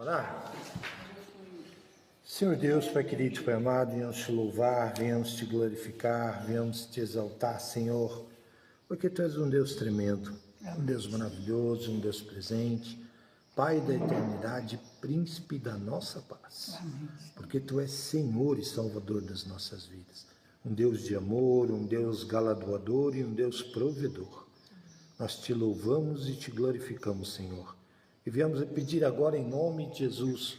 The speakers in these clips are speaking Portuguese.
Orar. Senhor Deus, Pai querido, Pai amado, venhamos te louvar, venhamos te glorificar, venhamos te exaltar, Senhor, porque Tu és um Deus tremendo, um Deus maravilhoso, um Deus presente, Pai da eternidade, príncipe da nossa paz, porque Tu és Senhor e Salvador das nossas vidas, um Deus de amor, um Deus galardoador e um Deus provedor. Nós te louvamos e te glorificamos, Senhor, e viemos pedir agora em nome de Jesus,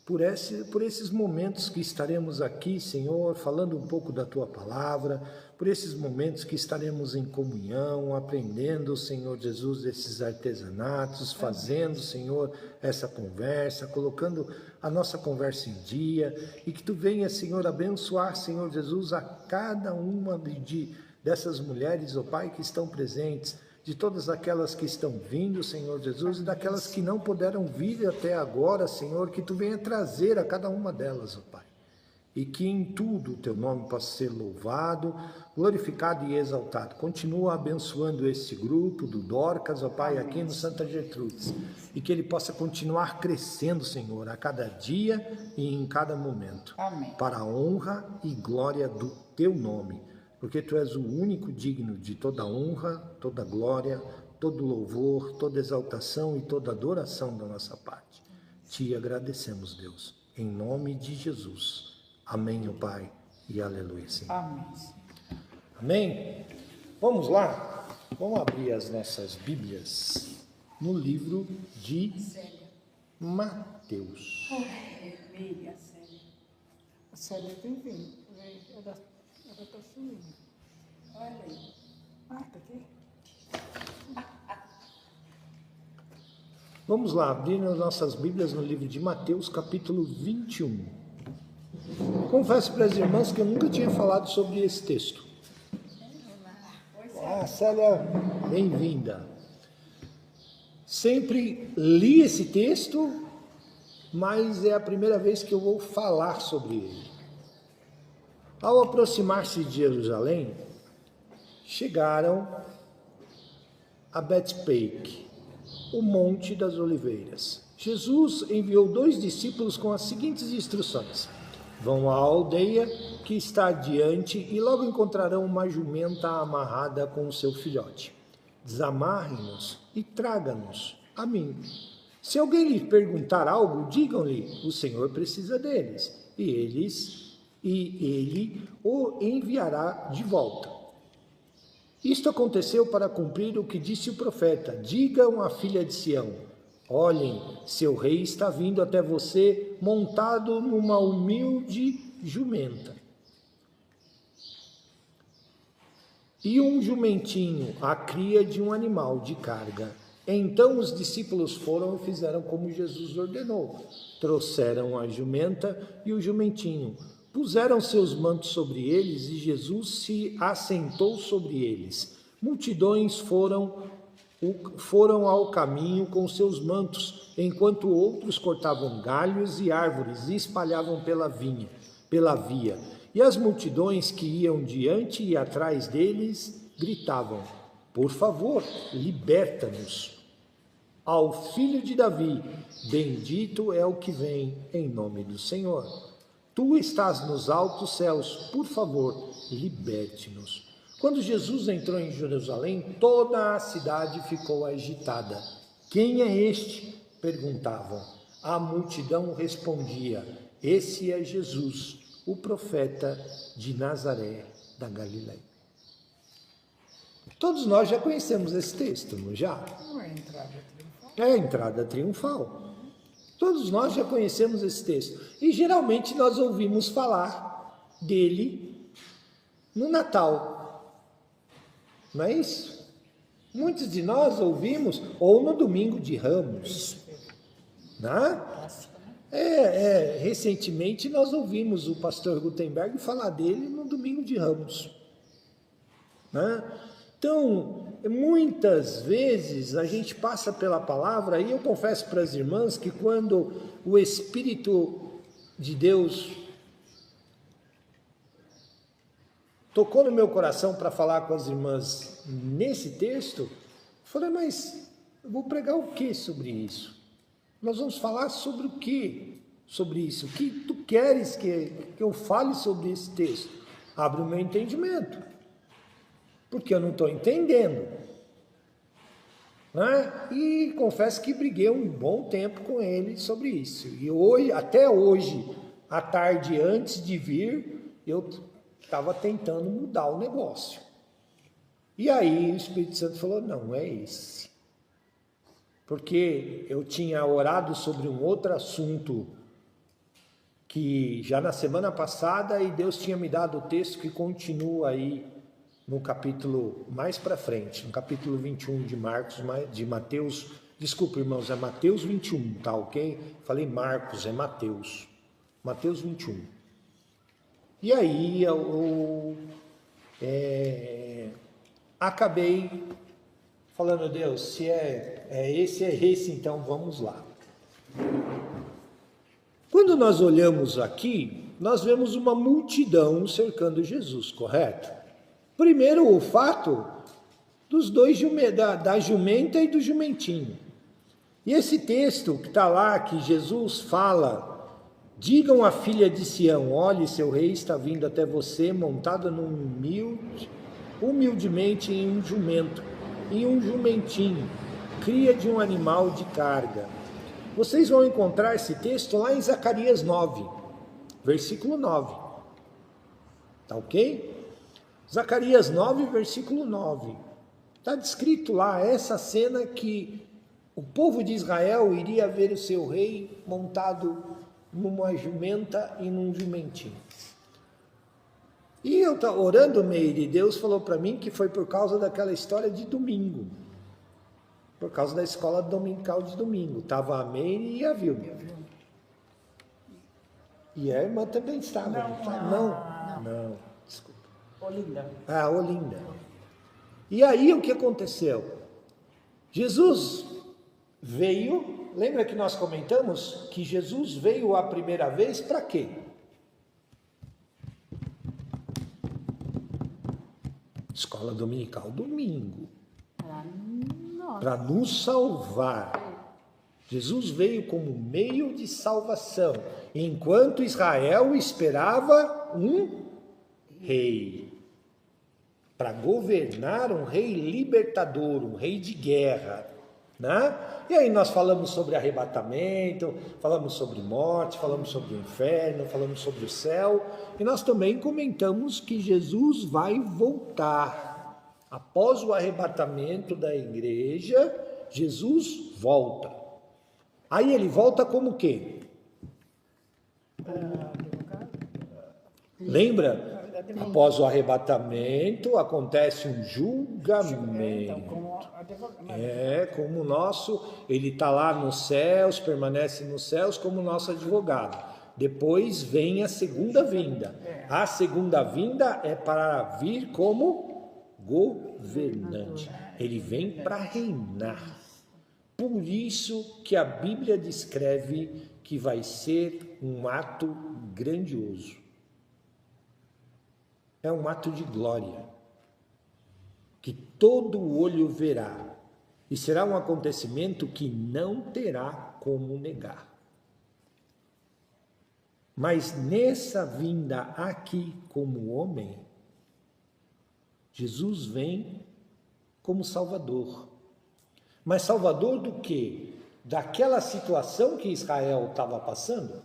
por esses momentos que estaremos aqui, Senhor, falando um pouco da Tua palavra, por esses momentos que estaremos em comunhão, aprendendo, Senhor Jesus, esses artesanatos, fazendo, Senhor, essa conversa, colocando a nossa conversa em dia, e que Tu venha, Senhor, abençoar, Senhor Jesus, a cada uma dessas mulheres, ó Pai, que estão presentes, de todas aquelas que estão vindo, Senhor Jesus, e daquelas que não puderam vir até agora, Senhor, que Tu venha trazer a cada uma delas, ó Pai. E que em tudo o Teu nome possa ser louvado, glorificado e exaltado. Continua abençoando esse grupo do Dorcas, ó Pai, aqui no Santa Gertrudes. E que ele possa continuar crescendo, Senhor, a cada dia e em cada momento. Amém. Para a honra e glória do Teu nome. Porque Tu és o único digno de toda honra, toda glória, todo louvor, toda exaltação e toda adoração da nossa parte. Te agradecemos, Deus, em nome de Jesus. Amém, ó Pai, e aleluia, Senhor. Amém. Amém? Vamos lá? Vamos abrir as nossas Bíblias no livro de Mateus. Amiga, Célia. A Célia tem vindo. Ela está sumindo. Olha aí. Ah, tá aqui. Vamos lá, abrir as nossas Bíblias no livro de Mateus, capítulo 21. Confesso para as irmãs que eu nunca tinha falado sobre esse texto. Célia, bem-vinda. Sempre li esse texto, mas é a primeira vez que eu vou falar sobre ele. Ao aproximar-se de Jerusalém, chegaram a Betpage, o Monte das Oliveiras. Jesus enviou 2 discípulos com as seguintes instruções: vão à aldeia que está adiante e logo encontrarão uma jumenta amarrada com o seu filhote. Desamarrem-nos e tragam-nos a mim. Se alguém lhe perguntar algo, digam-lhe: o Senhor precisa deles, e ele o enviará de volta. Isto aconteceu para cumprir o que disse o profeta: digam à filha de Sião: olhem, seu rei está vindo até você montado numa humilde jumenta. E um jumentinho, a cria de um animal de carga. Então os discípulos foram e fizeram como Jesus ordenou. Trouxeram a jumenta e o jumentinho. Puseram seus mantos sobre eles e Jesus se assentou sobre eles. Multidões foram ao caminho com seus mantos, enquanto outros cortavam galhos e árvores e espalhavam pela via. E as multidões que iam diante e atrás deles gritavam: por favor, liberta-nos. Ao filho de Davi, bendito é o que vem em nome do Senhor. Tu estás nos altos céus, por favor, liberte-nos. Quando Jesus entrou em Jerusalém, toda a cidade ficou agitada. Quem é este? Perguntavam. A multidão respondia: esse é Jesus, o profeta de Nazaré da Galileia. Todos nós já conhecemos esse texto, não já? Não é entrada triunfal? É a entrada triunfal. Todos nós já conhecemos esse texto. E geralmente nós ouvimos falar dele no Natal. Não é isso? Muitos de nós ouvimos, ou no domingo de Ramos. Né? Recentemente nós ouvimos o pastor Gutenberg falar dele no domingo de Ramos. Né? Então, muitas vezes a gente passa pela palavra, e eu confesso para as irmãs que quando o Espírito de Deus tocou no meu coração para falar com as irmãs nesse texto, eu falei, mas eu vou pregar o que sobre isso? Nós vamos falar sobre o quê? Sobre isso. O que tu queres que eu fale sobre esse texto? Abre o meu entendimento. Porque eu não estou entendendo. Né? E confesso que briguei um bom tempo com ele sobre isso. E hoje, até hoje, à tarde antes de vir, eu estava tentando mudar o negócio. E aí o Espírito Santo falou, não é esse. Porque eu tinha orado sobre um outro assunto que já na semana passada e Deus tinha me dado o texto que continua aí no capítulo mais para frente, no capítulo 21 de Mateus, desculpa irmãos, é Mateus 21, tá ok? Falei Marcos, é Mateus 21. E aí eu acabei falando, Deus, se é esse, então vamos lá. Quando nós olhamos aqui, nós vemos uma multidão cercando Jesus, correto? Primeiro o fato dos dois, da jumenta e do jumentinho. E esse texto que está lá, que Jesus fala, digam à filha de Sião, olhe, seu rei está vindo até você, montado humildemente em um jumento, em um jumentinho, cria de um animal de carga. Vocês vão encontrar esse texto lá em Zacarias 9, versículo 9. Tá ok? Zacarias 9, versículo 9. Está descrito lá essa cena que o povo de Israel iria ver o seu rei montado numa jumenta e num jumentinho. E eu estava orando, Meire, e Deus falou para mim que foi por causa daquela história de domingo. Por causa da escola dominical de domingo. Estava a Meire e a Vilma. E a irmã também estava. Não. Desculpa. Olinda. Ah, Olinda. E aí o que aconteceu? Jesus veio, lembra que nós comentamos que Jesus veio a primeira vez para quê? Escola dominical, domingo. Para nos salvar. Jesus veio como meio de salvação, enquanto Israel esperava um rei. Para governar, um rei libertador, um rei de guerra. Né? E aí nós falamos sobre arrebatamento, falamos sobre morte, falamos sobre o inferno, falamos sobre o céu, e nós também comentamos que Jesus vai voltar. Após o arrebatamento da igreja, Jesus volta. Aí ele volta como o quê? Lembra? Após o arrebatamento, acontece um julgamento. Como o nosso, ele está lá nos céus, permanece nos céus como nosso advogado. Depois vem a segunda vinda. A segunda vinda é para vir como governante. Ele vem para reinar. Por isso que a Bíblia descreve que vai ser um ato grandioso. É um ato de glória, que todo olho verá, e será um acontecimento que não terá como negar. Mas nessa vinda aqui como homem, Jesus vem como Salvador. Mas Salvador do quê? Daquela situação que Israel estava passando?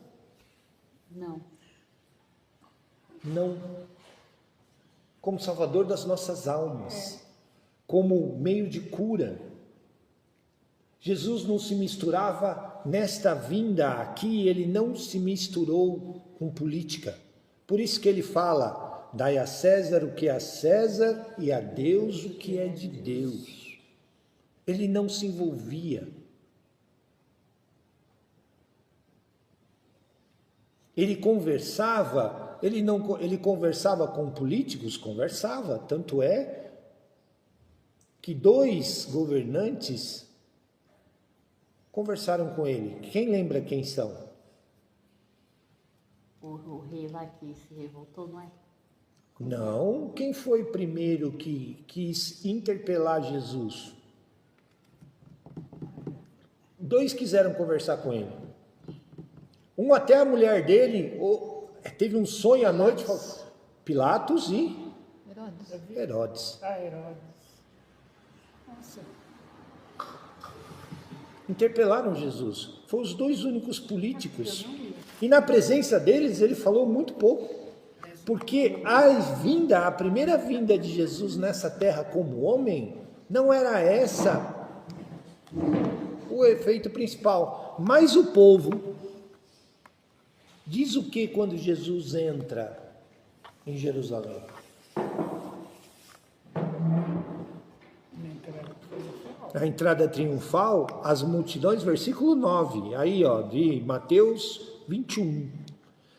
Não. Como Salvador das nossas almas. Como meio de cura. Jesus não se misturava nesta vinda aqui, ele não se misturou com política. Por isso que ele fala, dai a César o que é a César e a Deus o que é de Deus. Ele não se envolvia. Ele conversava, ele conversava com políticos, conversava, tanto é que 2 governantes conversaram com ele. Quem lembra quem são? O rei lá que se revoltou, não é? Não, quem foi primeiro que quis interpelar Jesus? dois quiseram conversar com ele. Um, até a mulher dele, teve um sonho à noite, Pilatos e Herodes. Ah, Herodes. Nossa. Interpelaram Jesus. Foram os dois únicos políticos. E na presença deles, ele falou muito pouco. Porque a primeira vinda de Jesus nessa terra como homem, não era essa o efeito principal. Mas o povo diz o que quando Jesus entra em Jerusalém? A entrada triunfal, as multidões, versículo 9, aí de Mateus 21.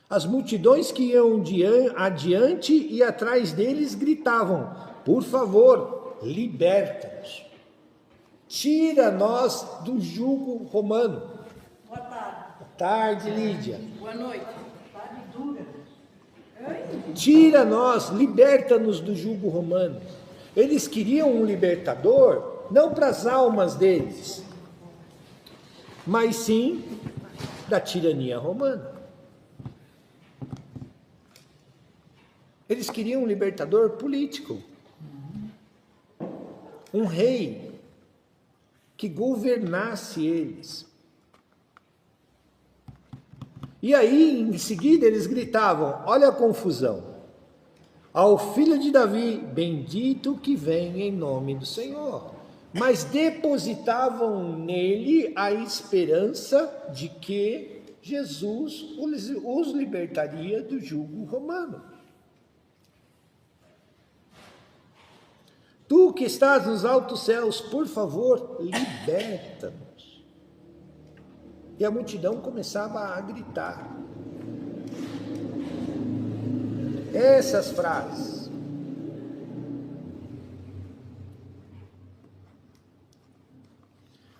As multidões que iam adiante e atrás deles gritavam: por favor, liberta-nos. Tira-nos do jugo romano. Boa tarde. Boa tarde, Lídia. Boa noite. Tarde dura. Tira-nos, liberta-nos do jugo romano. Eles queriam um libertador, não para as almas deles, mas sim da tirania romana. Eles queriam um libertador político, um rei que governasse eles. E aí, em seguida, eles gritavam, olha a confusão, ao filho de Davi, bendito que vem em nome do Senhor. Mas depositavam nele a esperança de que Jesus os libertaria do jugo romano. Tu que estás nos altos céus, por favor, liberta-nos. E a multidão começava a gritar essas frases.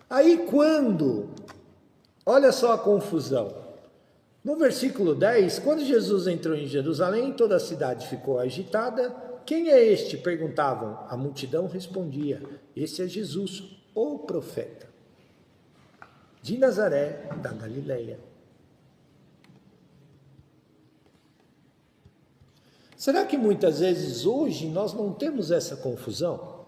Aí olha só a confusão. No versículo 10, quando Jesus entrou em Jerusalém, toda a cidade ficou agitada. Quem é este? Perguntavam. A multidão respondia: esse é Jesus, o profeta, de Nazaré, da Galileia. Será que muitas vezes hoje nós não temos essa confusão?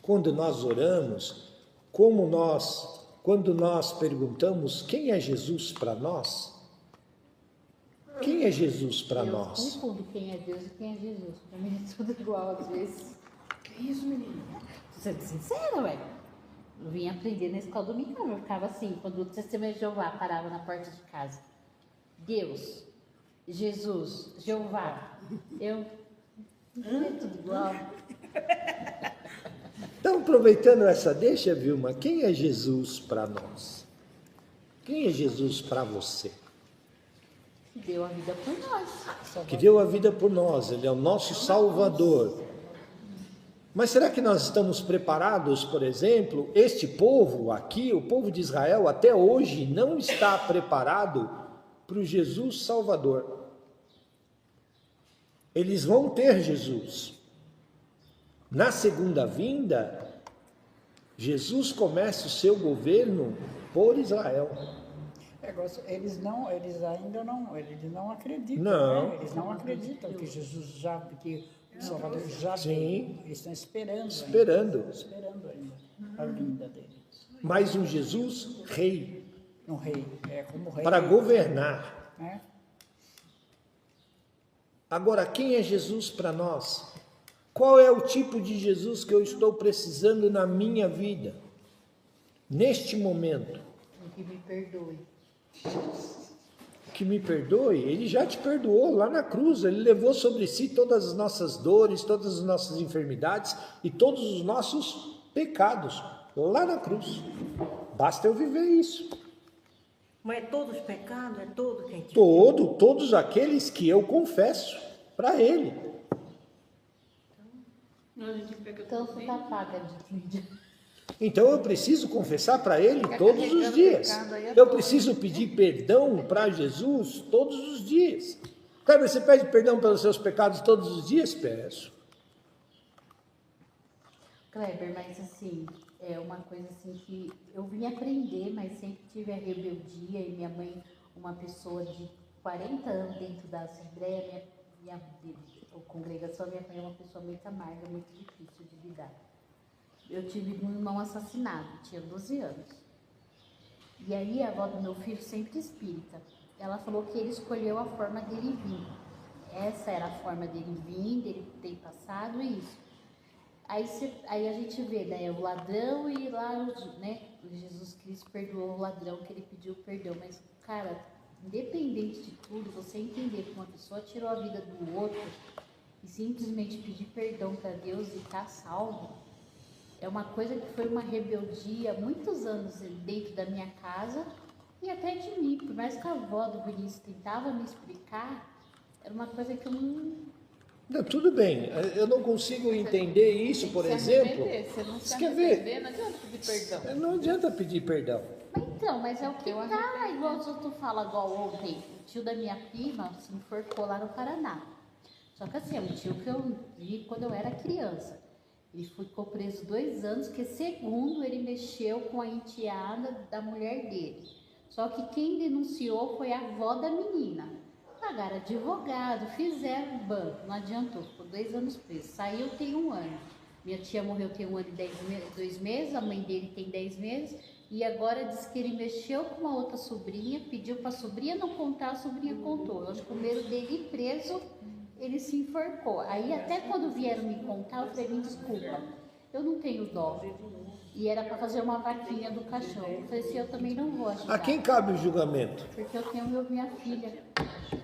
Quando nós oramos, quando nós perguntamos quem é Jesus para nós? Quem é Jesus para nós? Eu confundo quem é Deus e quem é Jesus. Para mim é tudo igual às vezes. Que isso, menina? Sendo sincera, ué. Eu vim aprender na escola dominical. Eu ficava assim, quando o testemunho de Jeová parava na porta de casa. Deus, Jesus, Jeová. É tudo igual. Então, aproveitando essa deixa, Vilma, quem é Jesus para nós? Quem é Jesus para você? Que deu a vida por nós. Que deu a vida por nós, Ele é o nosso Salvador. Mas será que nós estamos preparados, por exemplo, este povo aqui, o povo de Israel, até hoje não está preparado para o Jesus Salvador. Eles vão ter Jesus. Na segunda vinda, Jesus começa o seu governo por Israel. Eles ainda não acreditam. Não. Né? Eles não acreditam que que o Salvador já Sim. veio. Eles estão esperando ainda a vinda dele. Mas um Jesus rei, Um rei, como rei. para governar. Né? Agora, quem é Jesus para nós? Qual é o tipo de Jesus que eu estou precisando na minha vida? Neste momento. Que me perdoe. Que me perdoe, Ele já te perdoou lá na cruz. Ele levou sobre si todas as nossas dores, todas as nossas enfermidades e todos os nossos pecados lá na cruz. Basta eu viver isso. Mas é todos os pecados? É todo quem te... Todos aqueles que eu confesso para Ele. Então você está paga de Então eu preciso confessar para Ele todos os dias. Eu preciso pedir perdão para Jesus todos os dias. Kleber, você pede perdão pelos seus pecados todos os dias? Peço. Kleber, mas assim, é uma coisa assim que eu vim aprender, mas sempre tive a rebeldia e minha mãe, uma pessoa de 40 anos dentro da Assembleia, a congregação, minha mãe é uma pessoa muito amarga, muito difícil de lidar. Eu tive um irmão assassinado, tinha 12 anos. E aí a avó do meu filho, sempre espírita, ela falou que ele escolheu a forma dele vir. Essa era a forma dele vir, dele ter passado e isso. Aí a gente vê, né, o ladrão e lá, né, Jesus Cristo perdoou o ladrão que ele pediu perdão. Mas, cara, independente de tudo, você entender que uma pessoa tirou a vida do outro e simplesmente pedir perdão para Deus e estar salvo, é uma coisa que foi uma rebeldia muitos anos dentro da minha casa e até de mim. Por mais que a avó do Vinícius tentava me explicar, era uma coisa que eu Não, tudo bem, eu não consigo entender isso, por exemplo. Você não se Você quer ver? arrepender, não adianta pedir perdão. Não adianta pedir perdão. Então, mas é o que tá, igual tu fala, igual ontem, o tio da minha prima se enforcou lá no Paraná. Só que assim, é um tio que eu vi quando eu era criança. Ele ficou preso 2 anos, que segundo ele mexeu com a enteada da mulher dele. Só que quem denunciou foi a avó da menina. Pagaram advogado, fizeram banco, não adiantou, ficou 2 anos preso. Saiu tem 1 ano. Minha tia morreu tem 1 ano e 2 meses, a mãe dele tem 10 meses. E agora diz que ele mexeu com uma outra sobrinha, pediu para a sobrinha não contar, a sobrinha contou. Eu acho que com medo dele ir preso, ele se enforcou. Aí até quando vieram me contar, eu falei, me desculpa, eu não tenho dó. E era para fazer uma vaquinha do cachorro. Eu falei assim, eu também não vou ajudar. A quem cabe o julgamento? Porque eu tenho minha filha.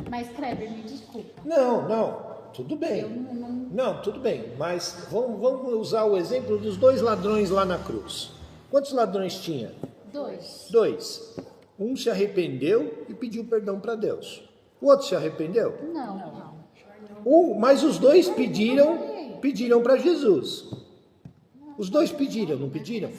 Mas, Kleber, me desculpa. Não, tudo bem. Eu não... Não, tudo bem, mas vamos usar o exemplo dos 2 ladrões lá na cruz. Quantos ladrões tinha? 2. 2. Um se arrependeu e pediu perdão para Deus. O outro se arrependeu? Não. Mas os 2 pediram para Jesus. Os 2 pediram, não pediram?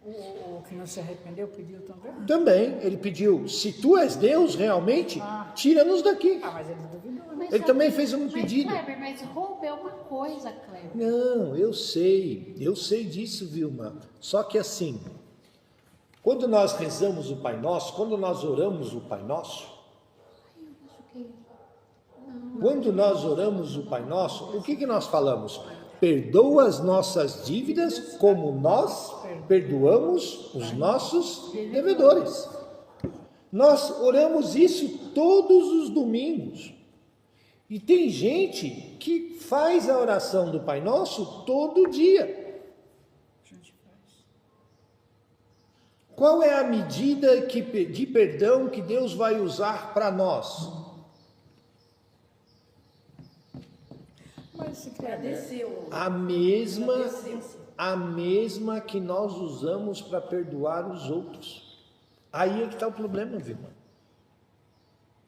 O que não se arrependeu pediu também? Também, ele pediu, se tu és Deus realmente, tira-nos daqui. Mas ele duvidou, né? Ele também fez um pedido. Kleber, mas roubo é uma coisa, Kleber. Não, eu sei disso, Vilma. Só que assim, quando nós rezamos o Pai Nosso, quando nós oramos o Pai Nosso, quando nós oramos o Pai Nosso, o que nós falamos? Perdoa as nossas dívidas como nós perdoamos os nossos devedores. Nós oramos isso todos os domingos. E tem gente que faz a oração do Pai Nosso todo dia. Qual é a medida de perdão que Deus vai usar para nós? Mas se quer A mesma que nós usamos para perdoar os outros. Aí é que está o problema, Vilma.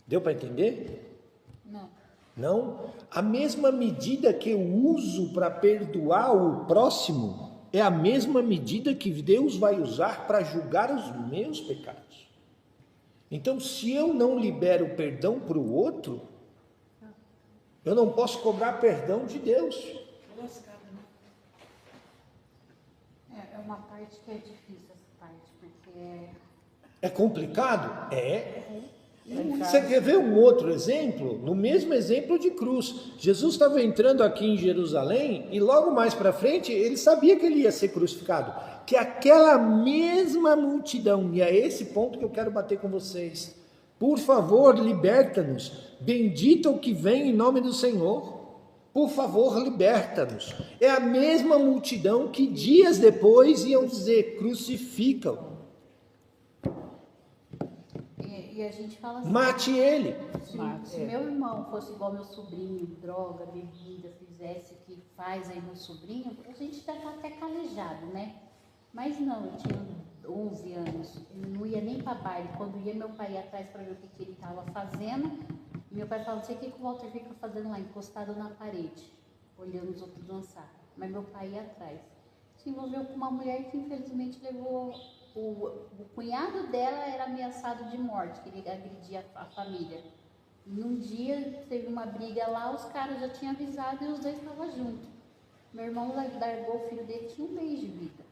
Deu para entender? Não. Não? A mesma medida que eu uso para perdoar o próximo é a mesma medida que Deus vai usar para julgar os meus pecados. Então, se eu não libero perdão para o outro, eu não posso cobrar perdão de Deus. É uma parte que é difícil, essa parte, porque É complicado? É. Você quer ver um outro exemplo? No mesmo exemplo de cruz. Jesus estava entrando aqui em Jerusalém e logo mais para frente ele sabia que ele ia ser crucificado. Que aquela mesma multidão, e é esse ponto que eu quero bater com vocês. Por favor, liberta-nos. Bendito o que vem em nome do Senhor. Por favor, liberta-nos. É a mesma multidão que dias depois iam dizer, crucifica-o. e a gente fala assim, Mate ele. se meu irmão fosse igual meu sobrinho, droga, bebida, fizesse o que faz aí meu sobrinho, a gente já tá até calejado, né? Mas não, eu tinha 11 anos, eu não ia nem para baile. Quando ia, meu pai ia atrás para ver o que ele estava fazendo. E meu pai falava, não sei o que o Walter fica fazendo lá, encostado na parede, olhando os outros dançar. Mas meu pai ia atrás. Se envolveu com uma mulher que infelizmente levou... O cunhado dela era ameaçado de morte, que ele agredia a família. E num dia teve uma briga lá, os caras já tinham avisado e os 2 estavam juntos. Meu irmão largou o filho dele, tinha 1 mês de vida.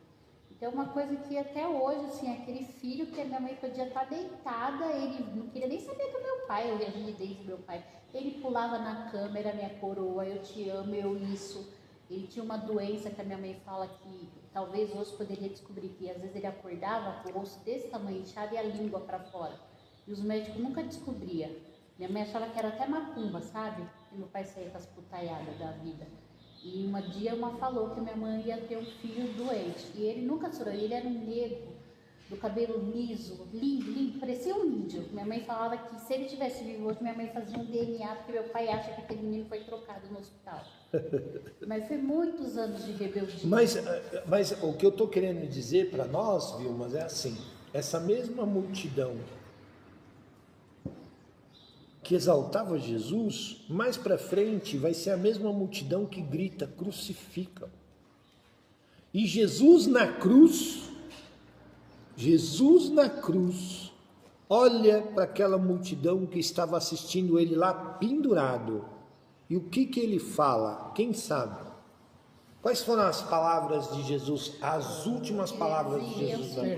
É uma coisa que até hoje, assim, aquele filho que a minha mãe podia estar deitada, ele não queria nem saber do meu pai, eu rigidez do meu pai. Ele pulava na cama, era minha coroa, eu te amo, eu isso. Ele tinha uma doença que a minha mãe fala que talvez hoje poderia descobrir que às vezes ele acordava com o rosto desse tamanho inchado e a língua para fora. E os médicos nunca descobriam. Minha mãe achava que era até macumba, sabe? E meu pai saía com as putaiadas da vida. E um dia uma falou que minha mãe ia ter um filho doente. E ele nunca chorou, ele era um negro, do cabelo liso, lindo, lindo, parecia um índio. Minha mãe falava que se ele tivesse vivo hoje, minha mãe fazia um DNA, porque meu pai acha que aquele menino foi trocado no hospital. Mas foi muitos anos de rebeldia. Mas o que eu estou querendo dizer para nós, Vilma, é assim, essa mesma multidão que exaltava Jesus, mais para frente vai ser a mesma multidão que grita, crucifica. E Jesus na cruz, olha para aquela multidão que estava assistindo ele lá pendurado. E o que ele fala? Quem sabe? Quais foram as palavras de Jesus, as últimas palavras de Jesus na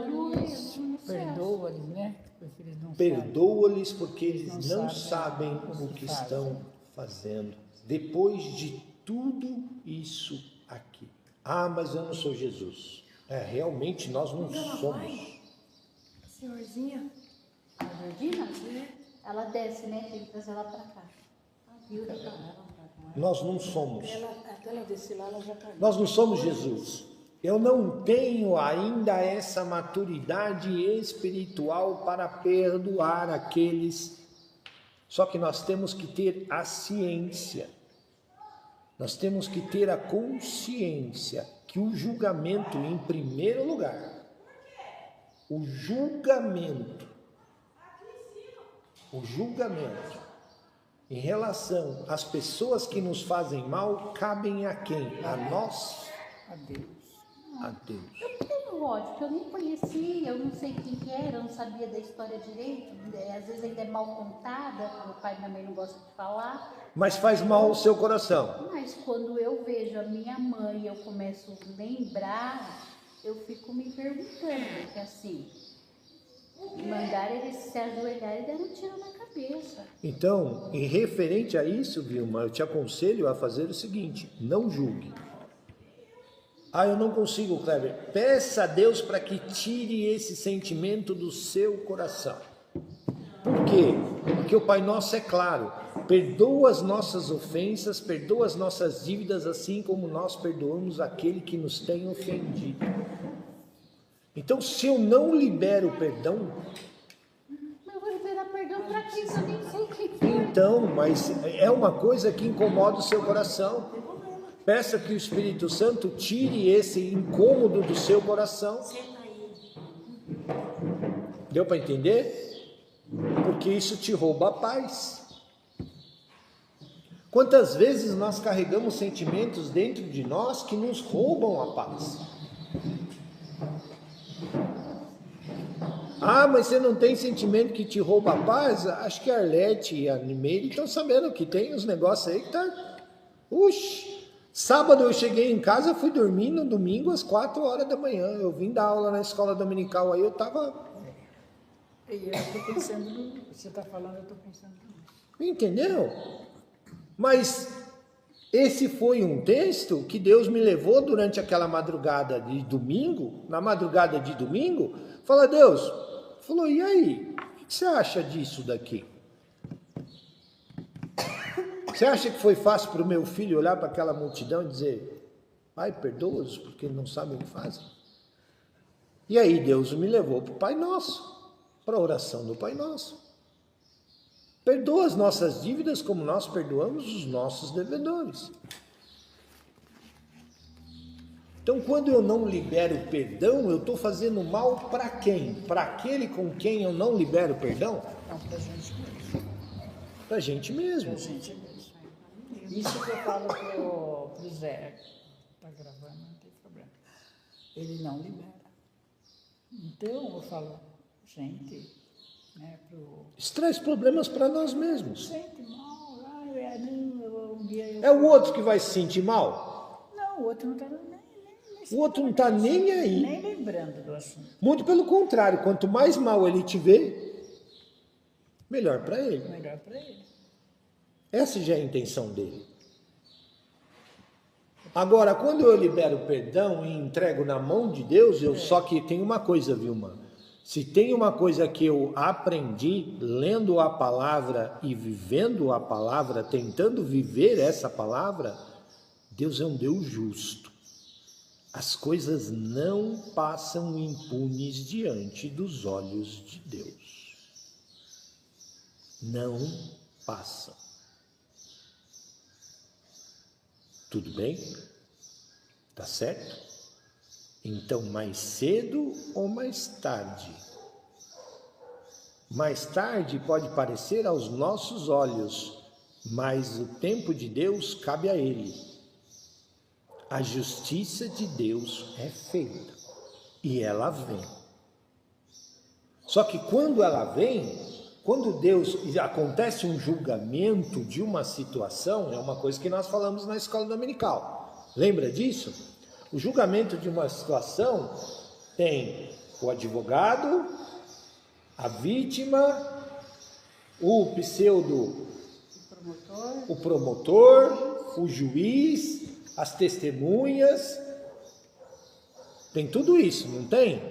cruz? Perdoa-lhes, né? Porque eles não Perdoa-lhes porque eles não sabem o que estão fazendo. Depois de tudo isso aqui. Ah, mas eu não sou Jesus. Realmente nós não somos. Senhorzinha, A Jordina, ela desce, né? Tem que trazer ela para cá. Nós não somos. Até ela descer lá, ela já caiu. Nós não somos Jesus. Eu não tenho ainda essa maturidade espiritual para perdoar aqueles. Só que nós temos que ter a ciência. Nós temos que ter a consciência que o julgamento, em primeiro lugar, o julgamento em relação às pessoas que nos fazem mal, cabem a quem? A nós? A Deus. A Deus. Eu tenho ódio, porque eu nem conhecia, eu não sei quem que era, eu não sabia da história direito. Às vezes ainda é mal contada, meu pai e minha mãe não gostam de falar. Mas faz mal ao seu coração. Mas quando eu vejo a minha mãe, eu começo a lembrar, eu fico me perguntando, porque assim, mandaram eles se ajoelhar e deram um tiro na cabeça. Então, em referente a isso, Vilma, eu te aconselho a fazer o seguinte: não julgue. Ah, eu não consigo, Kleber. Peça a Deus para que tire esse sentimento do seu coração. Por quê? Porque o Pai Nosso é claro. Perdoa as nossas ofensas, perdoa as nossas dívidas, assim como nós perdoamos aquele que nos tem ofendido. Então, se eu não libero o perdão... Mas eu vou liberar perdão para quem? Eu nem sei quem foi. Então, mas é uma coisa que incomoda o seu coração. Peça que o Espírito Santo tire esse incômodo do seu coração. Deu para entender? Porque isso te rouba a paz. Quantas vezes nós carregamos sentimentos dentro de nós que nos roubam a paz? Ah, mas você não tem sentimento que te rouba a paz? Acho que a Arlete e a Nimeire estão sabendo que tem uns negócios aí que tá... Uxi! Sábado eu cheguei em casa, fui dormir no domingo às 4 horas da manhã. Eu vim dar aula na escola dominical, aí eu tava... E eu estou pensando no... Você está falando, eu estou pensando nisso. Entendeu? Mas esse foi um texto que Deus me levou durante aquela madrugada de domingo. Na madrugada de domingo, fala, Deus, falou, e aí? O que você acha disso daqui? Você acha que foi fácil para o meu filho olhar para aquela multidão e dizer, Pai, perdoa-os porque não sabem o que fazem? E aí Deus me levou para o Pai Nosso, para a oração do Pai Nosso. Perdoa as nossas dívidas como nós perdoamos os nossos devedores. Então, quando eu não libero perdão, eu estou fazendo mal para quem? Para aquele com quem eu não libero perdão? Não, para a gente mesmo. Para a gente mesmo. Para a gente mesmo. Isso que eu falo pro Zé. Está gravando, não tem problema. Ele não libera. Então, eu falo, gente... Né, isso traz problemas para nós mesmos. Sente mal, um dia eu... É o outro que vai se sentir mal? Não, o outro não está nem O outro não está nem aí. Nem lembrando do assunto. Muito pelo contrário, quanto mais mal ele te vê, melhor para ele. Melhor para ele. Essa já é a intenção dele. Agora, quando eu libero o perdão e entrego na mão de Deus, só que tem uma coisa, Vilma. Se tem uma coisa que eu aprendi lendo a palavra e vivendo a palavra, tentando viver essa palavra, Deus é um Deus justo. As coisas não passam impunes diante dos olhos de Deus. Não passam. Tudo bem? Tá certo? Então, mais cedo ou mais tarde? Mais tarde pode parecer aos nossos olhos, mas o tempo de Deus cabe a Ele. A justiça de Deus é feita e ela vem. Só que quando ela vem, quando Deus acontece um julgamento de uma situação, é uma coisa que nós falamos na escola dominical. Lembra disso? O julgamento de uma situação tem o advogado, a vítima, o pseudo, o promotor, o juiz, as testemunhas. Tem tudo isso, não tem?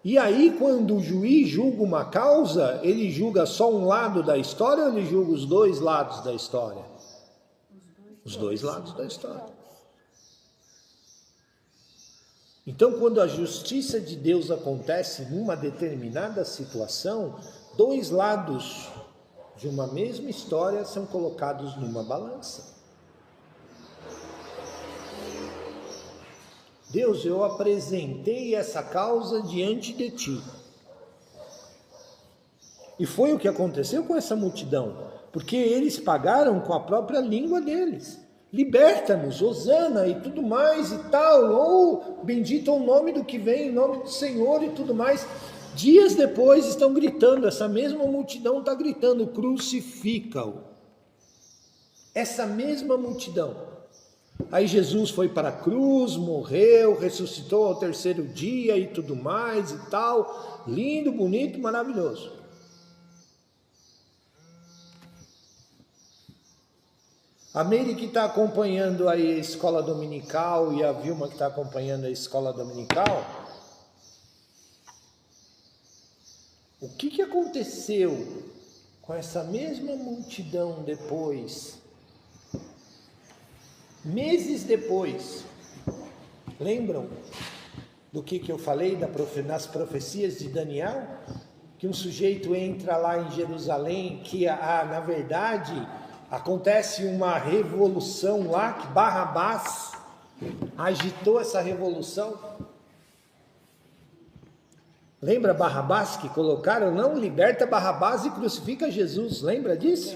E aí, quando o juiz julga uma causa, ele julga só um lado da história ou ele julga os dois lados da história? Os dois lados da história. Então, quando a justiça de Deus acontece numa determinada situação, dois lados de uma mesma história são colocados numa balança. Deus, eu apresentei essa causa diante de ti. E foi o que aconteceu com essa multidão, porque eles pagaram com a própria língua deles. Liberta-nos, hosana e tudo mais e tal, ou bendito é o nome do que vem, em nome do Senhor e tudo mais. Dias depois estão gritando, essa mesma multidão está gritando, crucifica-o. Essa mesma multidão. Aí Jesus foi para a cruz, morreu, ressuscitou ao terceiro dia e tudo mais e tal. Lindo, bonito, maravilhoso. A Meire que está acompanhando aí a escola dominical e a Vilma que está acompanhando a escola dominical, o que aconteceu com essa mesma multidão depois? Meses depois, lembram do que eu falei nas profecias de Daniel? Que um sujeito entra lá em Jerusalém, que na verdade acontece uma revolução lá, que Barrabás agitou essa revolução. Lembra Barrabás que colocaram? Não, liberta Barrabás e crucifica Jesus. Lembra disso?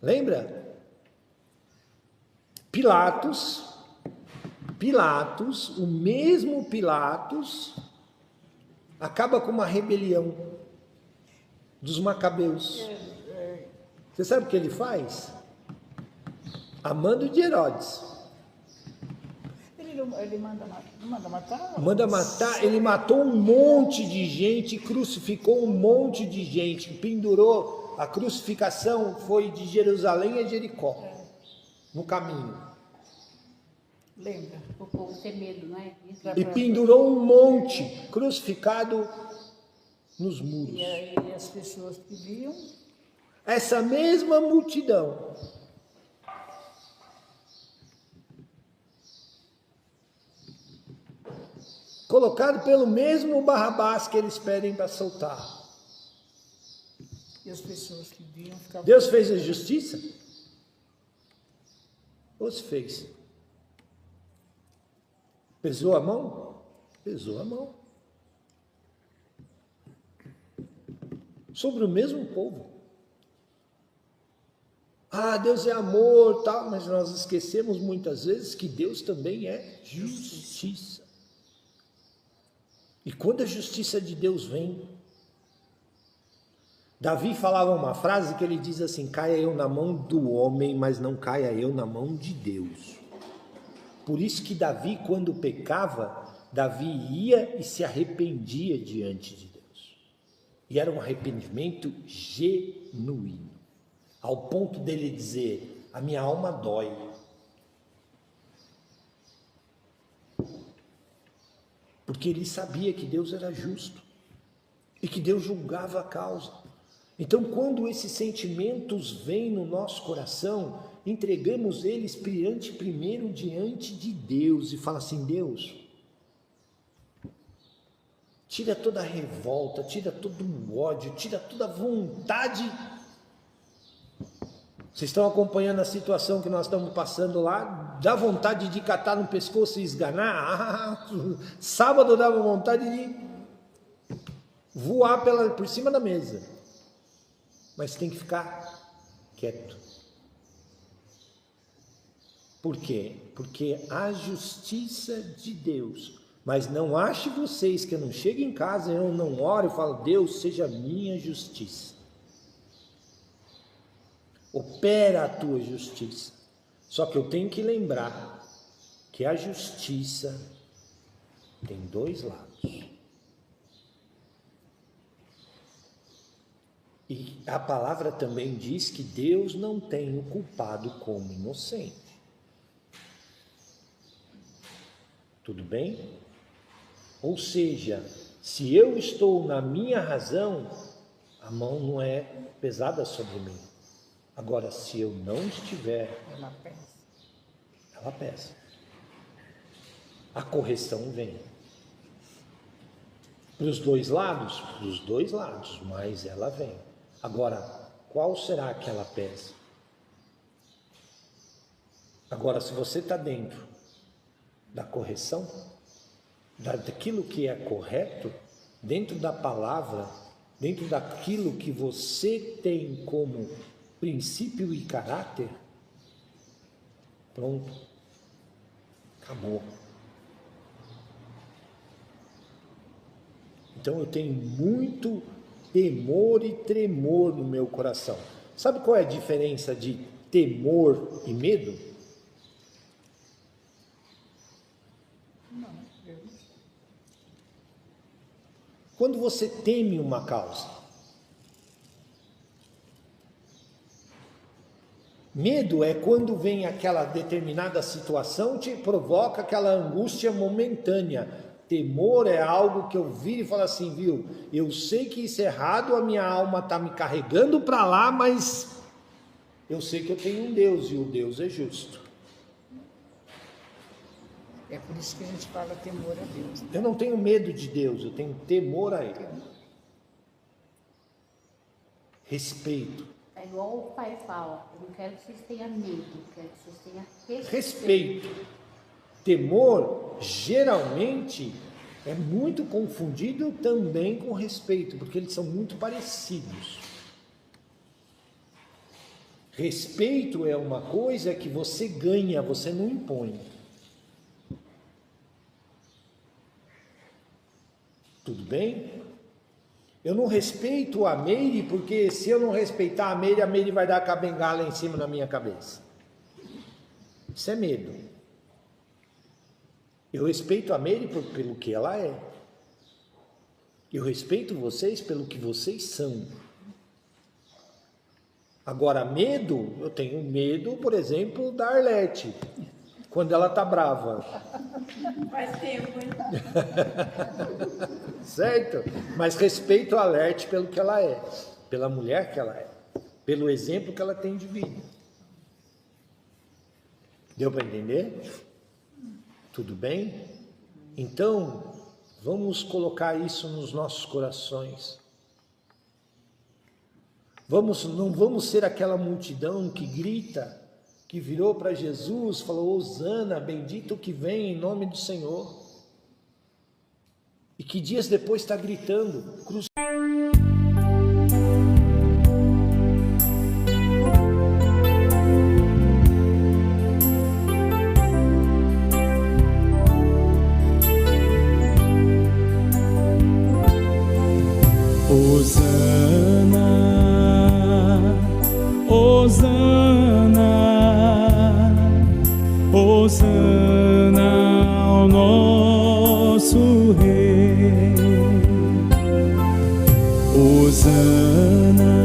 Lembra? Pilatos, o mesmo Pilatos, acaba com uma rebelião dos macabeus. Você sabe o que ele faz? A mando de Herodes. Ele manda matar? Manda matar, ele matou um monte de gente, crucificou um monte de gente, pendurou, a crucificação foi de Jerusalém a Jericó, no caminho. Lembra? O povo ter medo, não é? Isso. E pendurou um monte, crucificado nos muros. E aí as pessoas que viam... Essa mesma multidão colocado pelo mesmo Barrabás que eles pedem para soltar. E as pessoas que viam ficavam... Deus fez a justiça? Ou se fez? Pesou a mão? Pesou a mão. Sobre o mesmo povo. Ah, Deus é amor, tal, mas nós esquecemos muitas vezes que Deus também é justiça. E quando a justiça de Deus vem, Davi falava uma frase que ele diz assim: caia eu na mão do homem, mas não caia eu na mão de Deus. Por isso que Davi, quando pecava, Davi ia e se arrependia diante de Deus. E era um arrependimento genuíno, ao ponto dele dizer: a minha alma dói. Porque ele sabia que Deus era justo e que Deus julgava a causa. Então, quando esses sentimentos vêm no nosso coração, entregamos eles primeiro diante de Deus e fala assim: Deus, tira toda a revolta, tira todo o ódio, tira toda a vontade. Vocês estão acompanhando a situação que nós estamos passando lá? Dá vontade de catar no pescoço e esganar? Sábado dava vontade de voar por cima da mesa. Mas tem que ficar quieto. Por quê? Porque a justiça de Deus. Mas não ache vocês que eu não chego em casa, eu não oro e falo: Deus, seja a minha justiça. Opera a tua justiça. Só que eu tenho que lembrar que a justiça tem dois lados. E a palavra também diz que Deus não tem o culpado como inocente. Tudo bem? Ou seja, se eu estou na minha razão, a mão não é pesada sobre mim. Agora, se eu não estiver, ela pesa. A correção vem. Para os dois lados? Para os dois lados, mas ela vem. Agora, qual será que ela pesa? Agora, se você está dentro da correção, daquilo que é correto, dentro da palavra, dentro daquilo que você tem como princípio e caráter, pronto, acabou. Então eu tenho muito temor e tremor no meu coração. Sabe qual é a diferença de temor e medo? Quando você teme uma causa, medo é quando vem aquela determinada situação, te provoca aquela angústia momentânea. Temor é algo que eu viro e falo assim: viu, eu sei que isso é errado, a minha alma está me carregando para lá, mas eu sei que eu tenho um Deus e o Deus é justo. É por isso que a gente fala temor a Deus. Eu não tenho medo de Deus, eu tenho temor a Ele. Respeito. É igual o pai fala: eu não quero que vocês tenham medo, eu quero que vocês tenham Respeito. Temor, geralmente, é muito confundido também com respeito, porque eles são muito parecidos. Respeito é uma coisa que você ganha, você não impõe. Tudo bem? Eu não respeito a Meire, porque se eu não respeitar a Meire vai dar com a bengala em cima da minha cabeça. Isso é medo. Eu respeito a Meire pelo que ela é. Eu respeito vocês pelo que vocês são. Agora, medo, eu tenho medo, por exemplo, da Arlete, quando ela está brava. Faz tempo, hein? Certo? Mas respeito a Arlete pelo que ela é, pela mulher que ela é, pelo exemplo que ela tem de vida. Deu para entender? Tudo bem? Então, vamos colocar isso nos nossos corações. Não vamos ser aquela multidão que grita, que virou para Jesus, falou: Hosana, bendito que vem em nome do Senhor. E que dias depois está gritando: cruz. Hosana, Hosana. Hosana,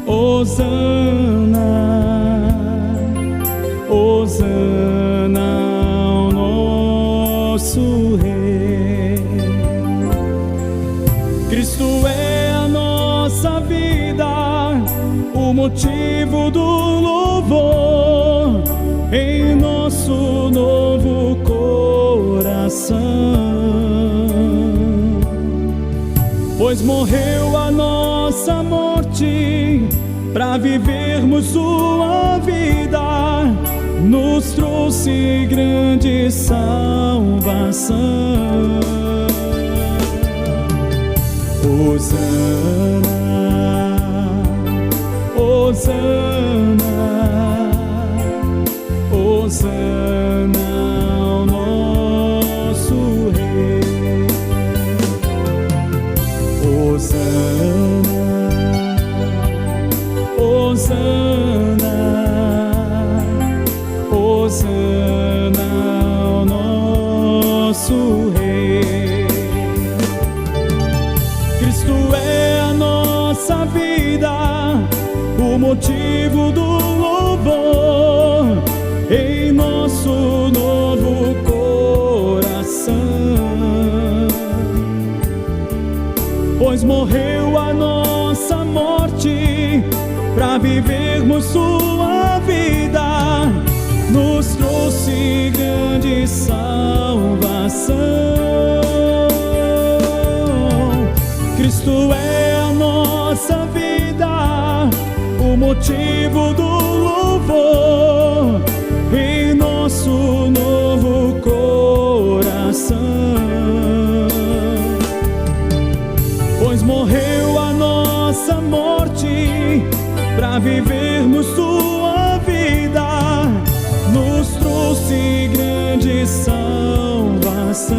Hosana, Hosana ao nosso Rei. Cristo é a nossa vida, o motivo do louvor em nosso novo coração. Pois morreu a nossa morte para vivermos sua vida, nos trouxe grande salvação. Hosana, Hosana, Hosana ao nosso Rei. Hosana, Hosana, Hosana ao nosso Rei. Cristo é a nossa vida, o motivo do louvor em nosso novo coração. Pois morreu a nossa morte para vivermos sua vida, nos trouxe grande salvação. Cristo é a nossa vida, o motivo do louvor em nosso novo coração. Pois morreu a nossa morte para vivermos sua vida, nos trouxe grande salvação.